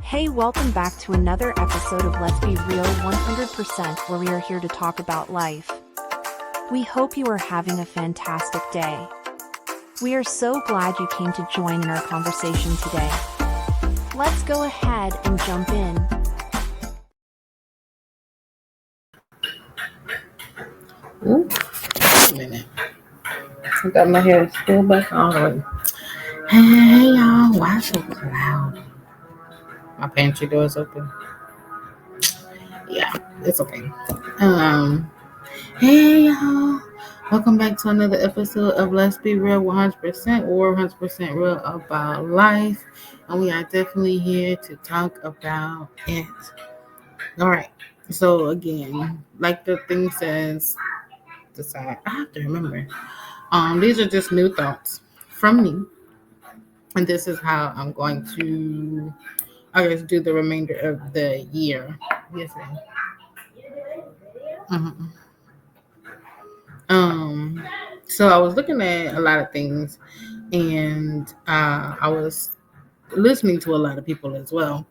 Hey, welcome back to another episode of Let's Be Real 100%, where we are here to talk about life. We hope you are having a fantastic day. We are so glad you came to join in our conversation today. Let's go ahead and jump in. Ooh, wait a minute. I got my hair still back on the way. Hey y'all, why so loud? My pantry door is open. Yeah, it's okay. Um, hey y'all, welcome back to another episode of Let's Be Real 100%. We're 100% real about life, and we are definitely here to talk about it. All right. So again, like the thing says, decide. I have to remember. These are just new thoughts from me. And this is how I'm going to, I guess, do the remainder of the year. Yes, ma'am. Mhm. Um, so I was looking at a lot of things, and I was listening to a lot of people as well.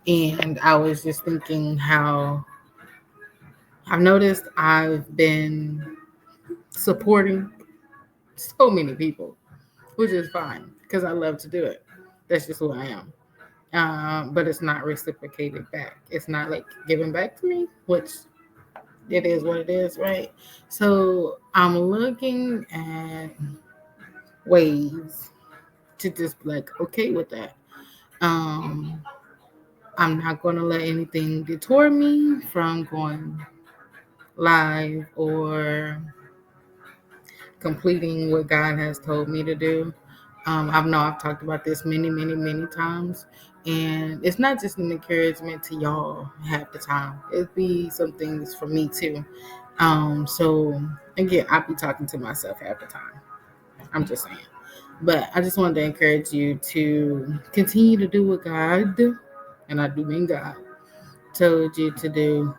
And I was just thinking how I've noticed I've been supporting so many people, which is fine because I love to do it. That's just who I am. But it's not reciprocated back. It's not like giving back to me, which it is what it is, right? So I'm looking at ways to just be like okay with that. Um, I'm not going to let anything detour me from going live or completing what God has told me to do. I know I've talked about this many times, and it's not just an encouragement to y'all half the time. It'd be some things for me too. So again, I'll be talking to myself half the time. I'm just saying, but I just wanted to encourage you to continue to do what God, and I do mean God, told you to do.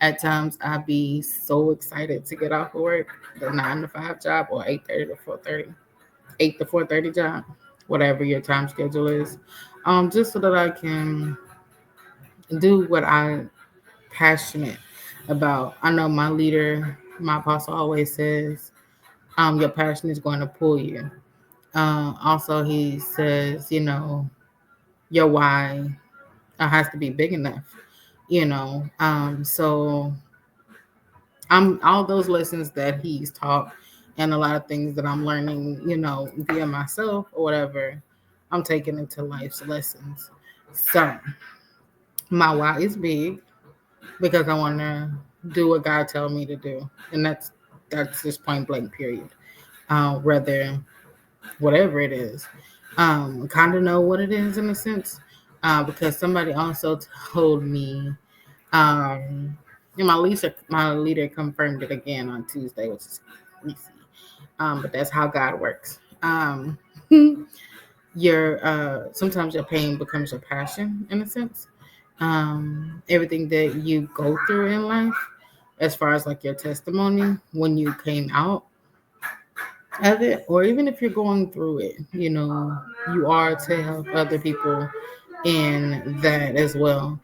At times, I'd be so excited to get off of work, the 9 to 5 job or 8:30 to 4:30, 8 to 4:30 job, whatever your time schedule is, just so that I can do what I'm passionate about. I know my leader, my apostle, always says, "Your passion is going to pull you." Also, he says, your why has to be big enough. So I'm all those lessons that he's taught and a lot of things that I'm learning, via myself or whatever, I'm taking into life's lessons. So my why is big because I want to do what God tells me to do, and that's just point blank period. Whether whatever it is, kind of know what it is in a sense, because somebody also told me. And my leader confirmed it again on Tuesday, which is crazy. But that's how God works. Your sometimes your pain becomes your passion in a sense. Everything that you go through in life, as far as like your testimony when you came out of it, or even if you're going through it, you are to help other people in that as well.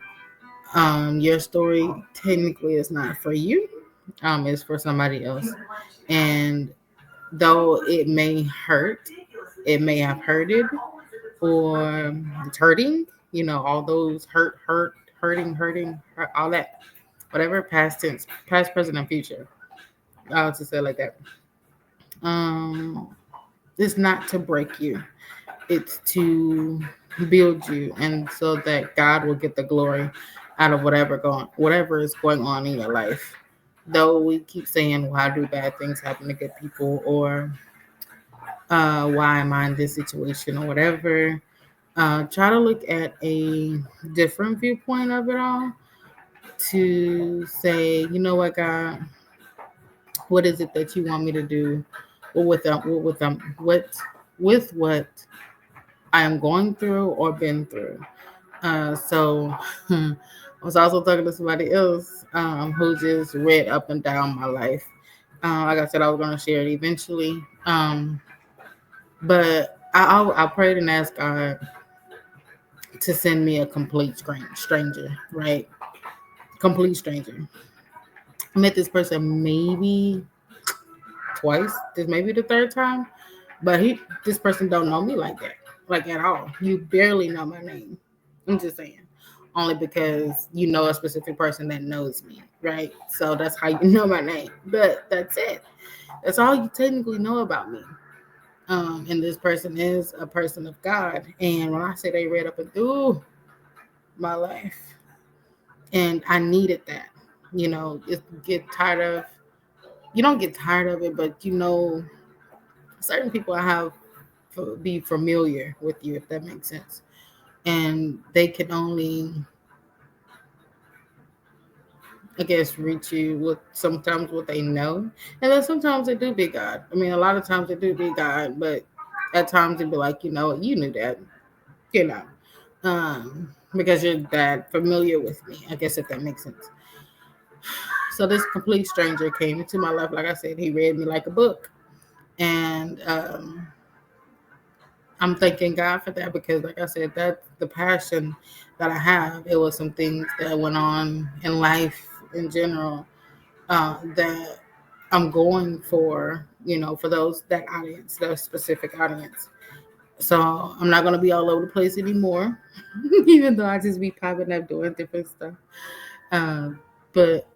Your story technically is not for you, it's for somebody else. And though it may hurt, it may have hurted, or it's hurting, all those hurting, all that, whatever, past tense, past, present, and future. I'll just say it like that. Um, it's not to break you, it's to build you, and so that God will get the glory out of whatever is going on in your life. Though we keep saying, why do bad things happen to good people, or why am I in this situation, or whatever, try to look at a different viewpoint of it all, to say, what, God, what is it that you want me to do, or with what I am going through or been through. So I was also talking to somebody else, who just read up and down my life. Like I said, I was going to share it eventually. But I prayed and asked God, to send me a complete stranger, right? Complete stranger. I met this person maybe twice. This may be the third time, but this person don't know me like that, like at all. You barely know my name. I'm just saying, only because you know a specific person that knows me, right? So that's how you know my name. But that's it. That's all you technically know about me. And this person is a person of God. And when I say they read up and through my life, and I needed that, get tired of. You don't get tired of it, but certain people I have be familiar with you, if that makes sense. And they can only, I guess, reach you with sometimes what they know. And then sometimes they do be God. I mean, a lot of times they do be God, but at times they'd be like, you knew that, you know, because you're that familiar with me, I guess, if that makes sense. So this complete stranger came into my life. Like I said, he read me like a book. And I'm thanking God for that because, like I said, that's the passion that I have. It was some things that went on in life in general that I'm going for, for that audience, that specific audience. So I'm not going to be all over the place anymore, even though I just be popping up doing different stuff. But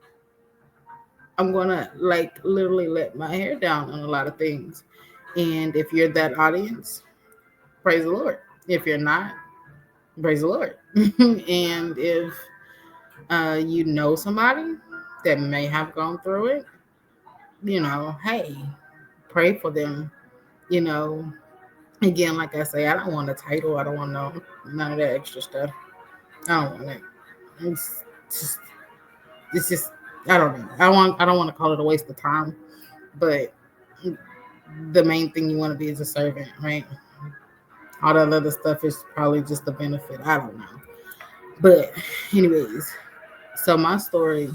I'm going to literally let my hair down on a lot of things. And if you're that audience, praise the Lord. If you're not, praise the Lord. And if you know somebody that may have gone through it, hey, pray for them. You know, Again, like I say, I don't want a title. I don't want none of that extra stuff. I don't want it. It's just, it's just, I don't know. I don't want to call it a waste of time, but the main thing you want to be is a servant, right? All that other stuff is probably just a benefit. I don't know. But, anyways, so my story,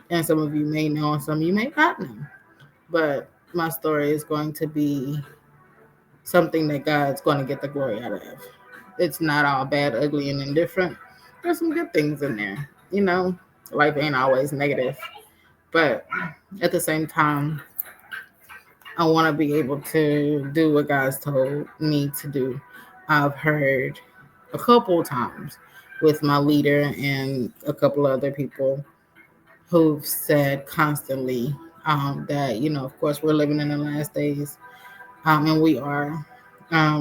and some of you may know, and some of you may not know, but my story is going to be something that God's going to get the glory out of. It's not all bad, ugly, and indifferent. There's some good things in there. Life ain't always negative, but at the same time, I want to be able to do what God's told me to do. I've heard a couple times with my leader and a couple other people who've said constantly that, of course, we're living in the last days, and we are. I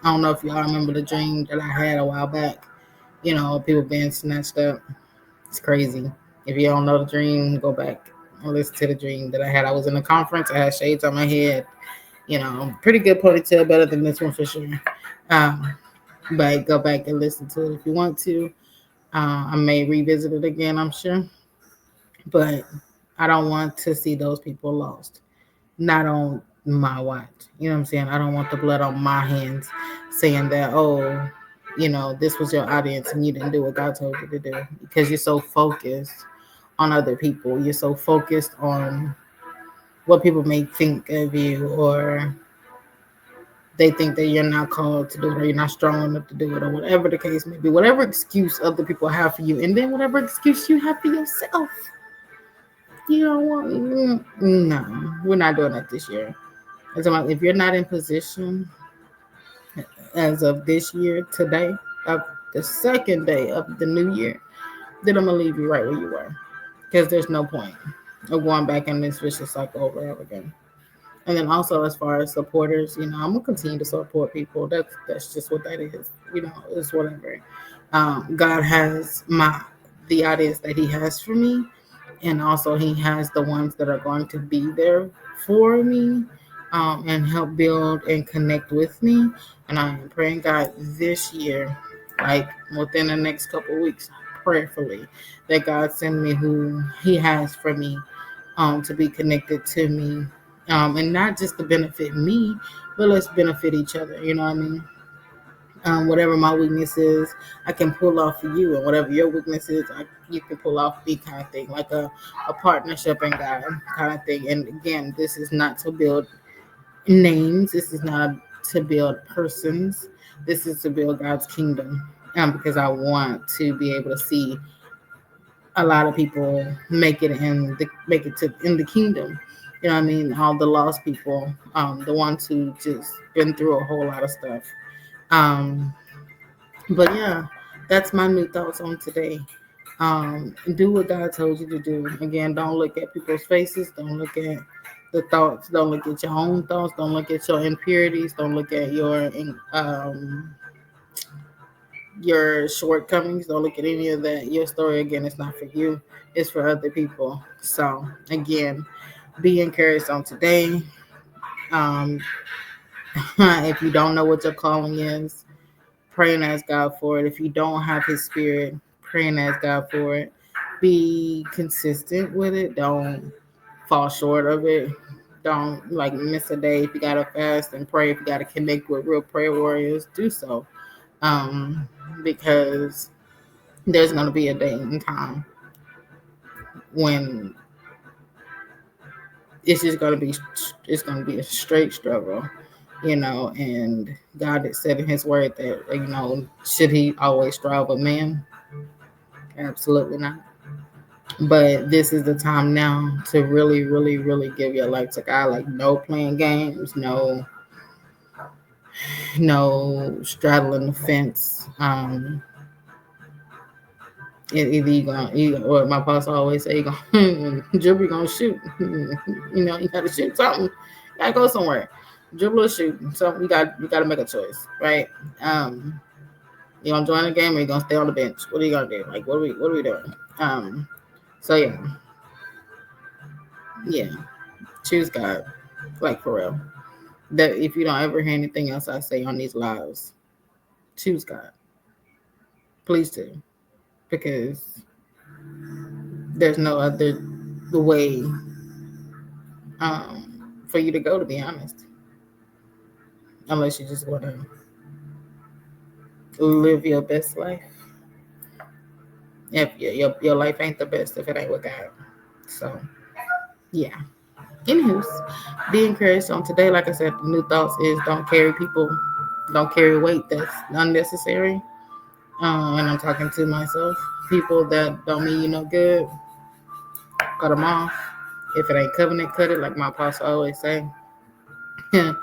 don't know if y'all remember the dream that I had a while back. People being snatched up. It's crazy. If you don't know the dream, go back and listen to the dream that I had. I was in a conference. I had shades on my head. Pretty good ponytail, better than this one for sure. Um, but go back and listen to it if you want to. I may revisit it again, I'm sure. But I don't want to see those people lost. Not on my watch. You know what I'm saying? I don't want the blood on my hands saying that, oh, this was your audience and you didn't do what God told you to do because you're so focused on other people. You're so focused on what people may think of you, or they think that you're not called to do it or you're not strong enough to do it, or whatever the case may be. Whatever excuse other people have for you, and then whatever excuse you have for yourself. You don't want, no, we're not doing that this year. If you're not in position as of this year, today, of the second day of the new year, then I'm gonna leave you right where you were, because there's no point of going back in this vicious cycle over and over again. And then also, as far as supporters, I'm gonna continue to support people. That's just what that is. It's whatever. God has the audience that He has for me, and also He has the ones that are going to be there for me, and help build and connect with me. And I am praying God this year, like within the next couple of weeks, prayerfully, that God send me who He has for me, to be connected to me, and not just to benefit me, but let's benefit each other. You know what I mean? Whatever my weakness is, I can pull off for you, and whatever your weakness is, you can pull off me, kind of thing, like a partnership and God kind of thing. And again, this is not to build names. This is not to build persons. This is to build God's kingdom. because I want to be able to see a lot of people make it to in the kingdom. You know what I mean? All the lost people, the ones who just been through a whole lot of stuff. Um, but yeah, that's my new thoughts on today. Do what God told you to do. Again, don't look at people's faces. Don't look at the thoughts. Don't look at your own thoughts. Don't look at your impurities. Don't look at your shortcomings. Don't look at any of that. Your story, again, is not for you. It's for other people. So again, be encouraged on today. Um, if you don't know what your calling is, pray and ask God for it. If you don't have His Spirit, pray and ask God for it. Be consistent with it. Don't fall short of it. Don't like miss a day. If you gotta fast and pray, if you gotta connect with real prayer warriors, do so. Because there's gonna be a day and time when it's gonna be a straight struggle, and God had said in His word that, should He always strive with man? Absolutely not. But this is the time now to really, really, really give your life to God. Like, no playing games, no straddling the fence. Either or my pastor always say, dribble, you gonna shoot. You gotta shoot something. You gotta go somewhere. Dribble or shoot. So you gotta make a choice, right? You gonna join the game or you gonna stay on the bench? What are you gonna do? Like, what are we doing? So yeah, choose God, like for real. That if you don't ever hear anything else I say on these lives, choose God. Please do, because there's no other way for you to go, to be honest, unless you just want to live your best life. If your life ain't the best, if it ain't with God. So yeah. Anywho's, be encouraged on today. Like I said, the new thoughts is don't carry weight that's unnecessary. And I'm talking to myself. People that don't mean you no good, cut them off. If it ain't covenant, cut it, like my apostle always say. You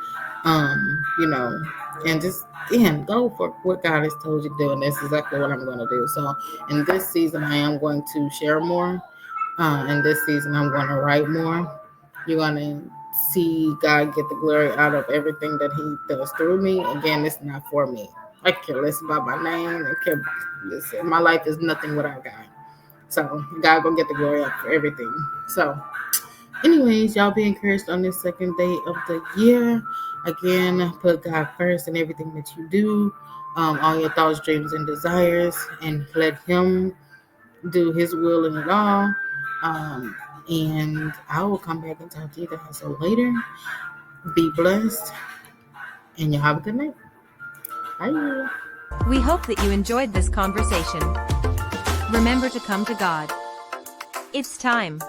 know, and just again go for what God has told you to do, and that's exactly what I'm going to do. So in this season, I am going to share more. In this season, I'm going to write more. You're going to see God get the glory out of everything that He does through me. Again, it's not for me. I care less about my name. Listen, my life is nothing without God. So God gonna get the glory out for everything. So anyways, y'all be encouraged on this second day of the year. Again, put God first in everything that you do. All your thoughts, dreams, and desires, and let Him do His will in it all. And I will come back and talk to you guys so later. Be blessed, and y'all have a good night. Bye. We hope that you enjoyed this conversation. Remember to come to God. It's time.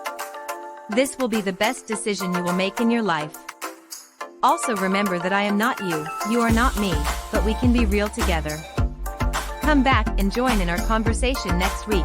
This will be the best decision you will make in your life. Also remember that I am not you, you are not me, but we can be real together. Come back and join in our conversation next week.